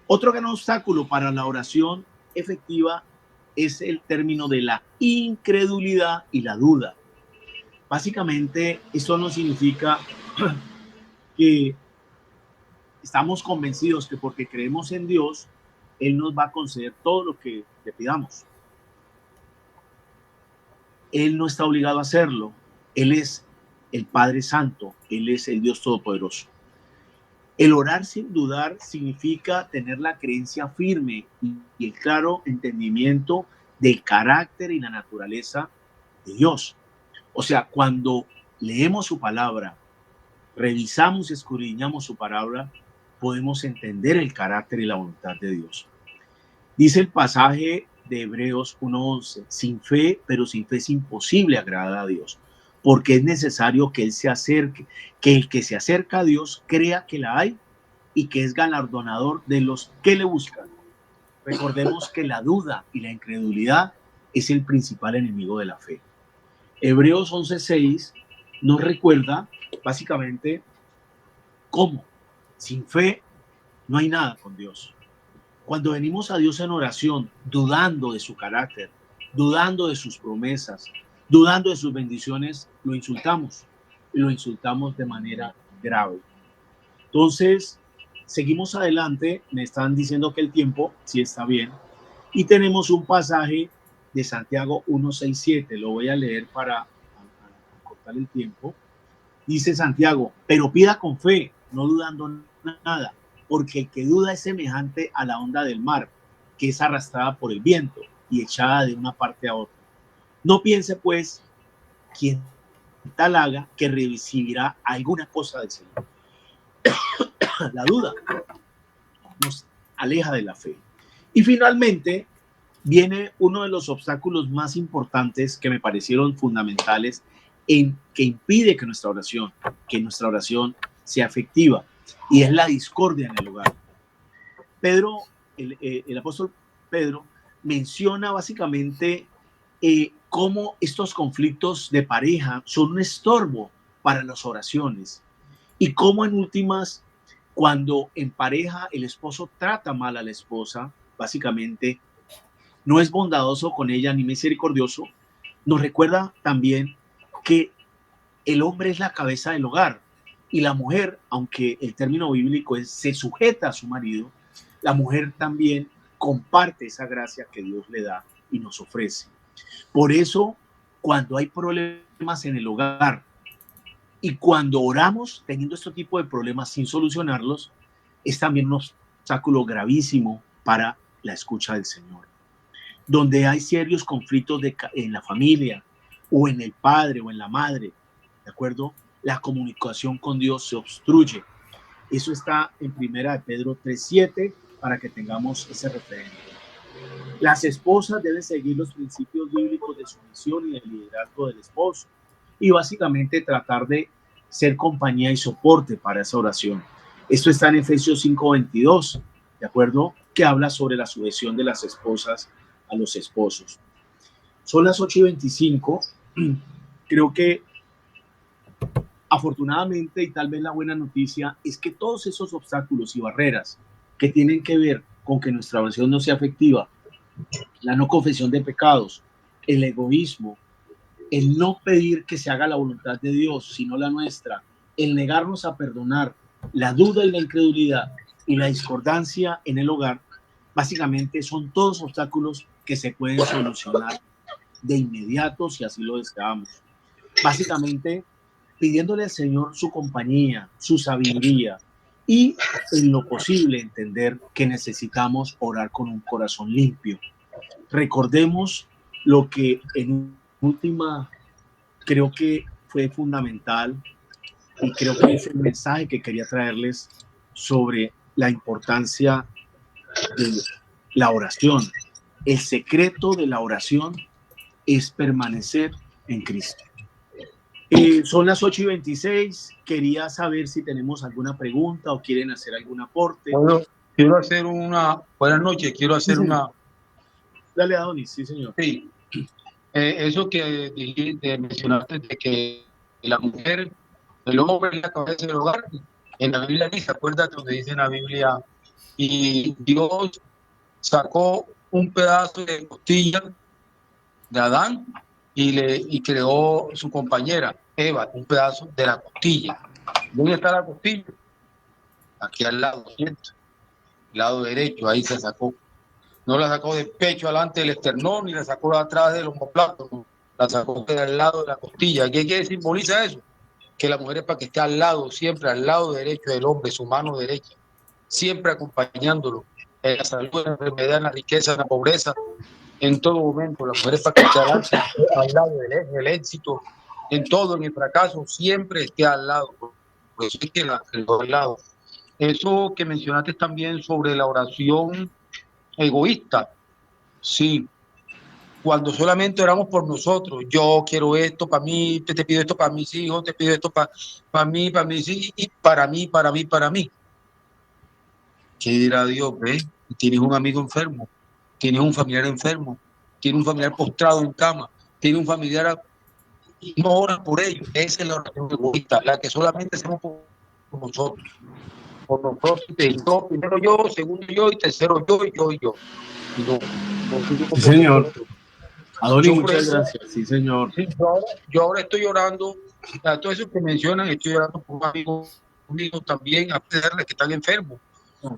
Otro gran obstáculo para la oración efectiva es el término de la incredulidad y la duda. Básicamente, esto no significa que estamos convencidos que porque creemos en Dios, Él nos va a conceder todo lo que le pidamos. Él no está obligado a hacerlo. Él es el Padre Santo. Él es el Dios Todopoderoso. El orar sin dudar significa tener la creencia firme y el claro entendimiento del carácter y la naturaleza de Dios. O sea, cuando leemos su palabra, revisamos y escudriñamos su palabra, podemos entender el carácter y la voluntad de Dios. Dice el pasaje de Hebreos 1:11: sin fe, pero sin fe es imposible agradar a Dios, porque es necesario que Él se acerque, que el que se acerca a Dios crea que la hay y que es galardonador de los que le buscan. Recordemos que la duda y la incredulidad es el principal enemigo de la fe. Hebreos 11:6 nos recuerda básicamente cómo sin fe no hay nada con Dios. Cuando venimos a Dios en oración, dudando de su carácter, dudando de sus promesas, dudando de sus bendiciones, lo insultamos, y lo insultamos de manera grave. Entonces, seguimos adelante. Me están diciendo que el tiempo sí está bien, y tenemos un pasaje de Santiago 1:6-7. Lo voy a leer para cortar el tiempo. Dice Santiago: pero pida con fe, no dudando nada, porque el que duda es semejante a la onda del mar, que es arrastrada por el viento y echada de una parte a otra. No piense pues quien tal haga que recibirá alguna cosa del Señor. La duda nos aleja de la fe. Y finalmente viene uno de los obstáculos más importantes que me parecieron fundamentales en que impide que nuestra oración sea efectiva, y es la discordia en el hogar. Pedro, el apóstol Pedro menciona básicamente cómo estos conflictos de pareja son un estorbo para las oraciones, y cómo en últimas, cuando en pareja el esposo trata mal a la esposa, básicamente no es bondadoso con ella ni misericordioso, nos recuerda también que el hombre es la cabeza del hogar Y la mujer, aunque el término bíblico es se sujeta a su marido, la mujer también comparte esa gracia que Dios le da y nos ofrece. Por eso, cuando hay problemas en el hogar y cuando oramos teniendo este tipo de problemas sin solucionarlos, es también un obstáculo gravísimo para la escucha del Señor. Donde hay serios conflictos en la familia o en el padre o en la madre, ¿de acuerdo? La comunicación con Dios se obstruye. Eso está en Primera de Pedro 3:7 para que tengamos ese referente. Las esposas deben seguir los principios bíblicos de sumisión y del liderazgo del esposo y básicamente tratar de ser compañía y soporte para esa oración. Esto está en Efesios 5:22, ¿de acuerdo? Que habla sobre la sujeción de las esposas a los esposos. Son las 8:25. Creo que afortunadamente, y tal vez la buena noticia, es que todos esos obstáculos y barreras que tienen que ver con que nuestra oración no sea efectiva, la no confesión de pecados, el egoísmo, el no pedir que se haga la voluntad de Dios, sino la nuestra, el negarnos a perdonar, la duda y la incredulidad y la discordancia en el hogar, básicamente son todos obstáculos que se pueden solucionar de inmediato si así lo deseamos. Básicamente, pidiéndole al Señor su compañía, su sabiduría y en lo posible entender que necesitamos orar con un corazón limpio. Recordemos lo que en última creo que fue fundamental y creo que es el mensaje que quería traerles sobre la importancia de la oración. El secreto de la oración es permanecer en Cristo. Son las 8:26. Quería saber si tenemos alguna pregunta o quieren hacer algún aporte. Bueno, quiero hacer una... Buenas noches, quiero hacer una... Dale, Adonis, sí, señor. Sí, eso que dijiste, mencionaste de que la mujer, el hombre es la cabeza del hogar. En la Biblia dice, acuérdate donde dice en la Biblia, y Dios sacó un pedazo de costilla de Adán y creó su compañera, Eva, un pedazo de la costilla. ¿Dónde está la costilla? Aquí al lado, ¿cierto? Lado derecho, ahí se sacó. No la sacó de pecho adelante del esternón, ni la sacó de atrás del omoplato, no. La sacó del lado de la costilla. ¿Qué simboliza eso? Que la mujer es para que esté al lado, siempre al lado derecho del hombre, su mano derecha, siempre acompañándolo en la salud, en la enfermedad, en la riqueza, en la pobreza, en todo momento. La mujer es para que esté al lado del éxito, en todo, en el fracaso, siempre esté al lado. Por eso es que al lado. Eso que mencionaste también sobre la oración egoísta, sí, cuando solamente oramos por nosotros, yo quiero esto para mí, te pido esto para mis hijos, te pido esto para mí, para mis hijos, y para mí, para mí, para mí. ¿Qué dirá Dios? ¿Ves? Tienes un amigo enfermo, tienes un familiar enfermo, tienes un familiar postrado en cama, tienes un familiar y no oras por ellos. Esa es la oración egoísta, la que solamente hacemos por nosotros. Por nosotros, yo, primero yo, segundo yo, y tercero yo, y yo, y yo. Y no, Sí, señor. Adonis, yo, muchas gracias. Sí, señor. Sí, yo ahora estoy llorando, a todo eso que mencionan, estoy llorando por un amigo mío también, a pesar de que están enfermos.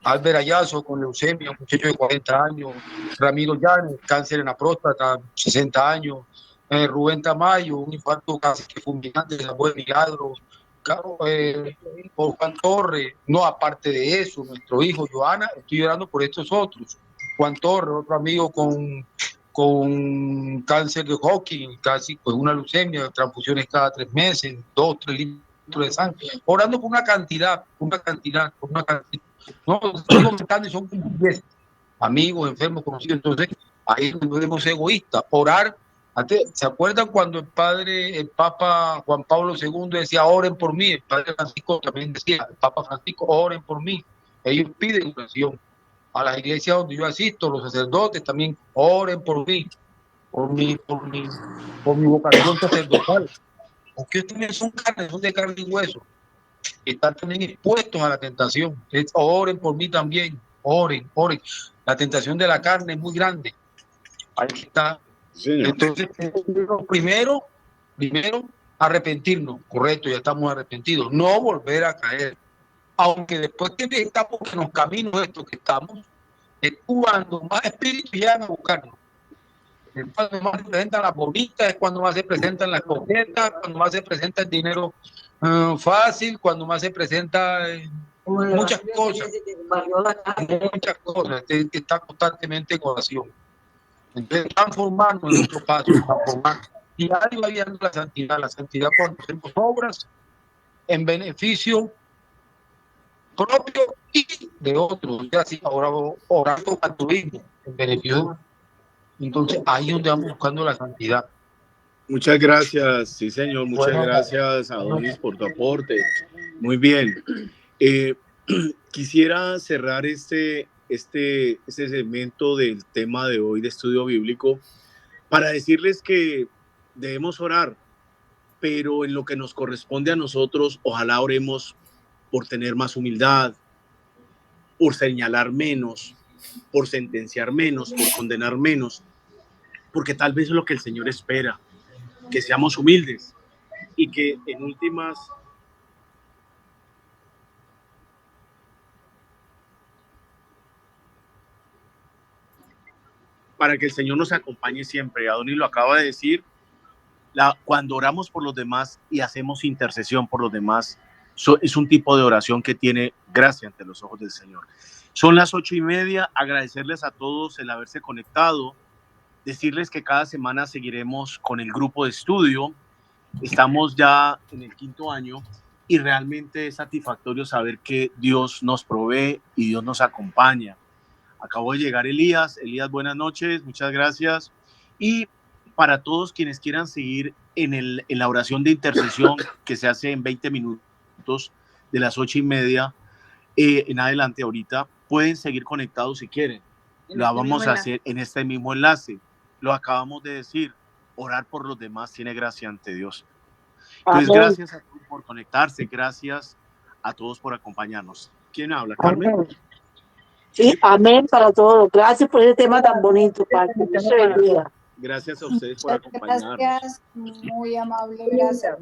Albert Ayazo con leucemia, un muchacho de 40 años, Ramiro Llanes, cáncer en la próstata, 60 años, Rubén Tamayo, un infarto casi que fulminante de la Buen Milagro, por Juan Torres, no, aparte de eso, nuestro hijo Joana, estoy llorando por estos otros. Juan Torres, otro amigo con cáncer de Hodgkin, casi pues una leucemia, transfusiones cada 3 meses, 2, 3 litros de sangre, orando por una cantidad. No, estoy comentando y son como 10 amigos, enfermos, conocidos. Entonces, ahí no debemos ser egoístas, orar. ¿Se acuerdan cuando el Papa Juan Pablo II decía, oren por mí? El Padre Francisco también decía, el Papa Francisco, oren por mí. Ellos piden oración. A las iglesias donde yo asisto, los sacerdotes también, oren por mí, por mi vocación sacerdotal. Porque ellos también son de carne y hueso. Están también expuestos a la tentación. Oren por mí también, oren. La tentación de la carne es muy grande. Ahí está. Sí, entonces, primero, arrepentirnos, correcto, ya estamos arrepentidos, no volver a caer, aunque después que estamos en los caminos estos que estamos, es cuando más espíritus llegan a buscarnos. Es cuando más se presentan las bonitas, es cuando más se presentan las coquetas, cuando más se presenta el dinero fácil, cuando más se presenta muchas cosas, que está constantemente en oración. Entonces, transformarnos en nuestro paso, transformar. Y ahí va viendo la santidad cuando hacemos obras en beneficio propio y de otros, ya así ahora orando altruismo en beneficio. Entonces ahí es donde vamos buscando la santidad. Muchas gracias, sí señor, muchas Bueno, gracias Adonis por tu aporte. Muy bien. Quisiera cerrar este segmento del tema de hoy de estudio bíblico para decirles que debemos orar, pero en lo que nos corresponde a nosotros, ojalá oremos por tener más humildad, por señalar menos, por sentenciar menos, por condenar menos, porque tal vez es lo que el Señor espera, que seamos humildes y que en últimas para que el Señor nos acompañe siempre. Adonis lo acaba de decir, cuando oramos por los demás y hacemos intercesión por los demás, es un tipo de oración que tiene gracia ante los ojos del Señor. Son las 8:30, agradecerles a todos el haberse conectado, decirles que cada semana seguiremos con el grupo de estudio, estamos ya en el 5º año y realmente es satisfactorio saber que Dios nos provee y Dios nos acompaña. Acabó de llegar Elías. Elías, buenas noches, muchas gracias. Y para todos quienes quieran seguir en la oración de intercesión que se hace en 20 minutos de las 8:30 en adelante ahorita, pueden seguir conectados si quieren. Lo vamos a hacer en este mismo enlace. Lo acabamos de decir, orar por los demás tiene gracia ante Dios. Entonces, gracias a todos por conectarse, gracias a todos por acompañarnos. ¿Quién habla, Carmen? Amén. Sí, amén para todos. Gracias por ese tema tan bonito, Padre. Dios te bendiga. Gracias a ustedes por acompañarnos. Gracias, muy amable, gracias.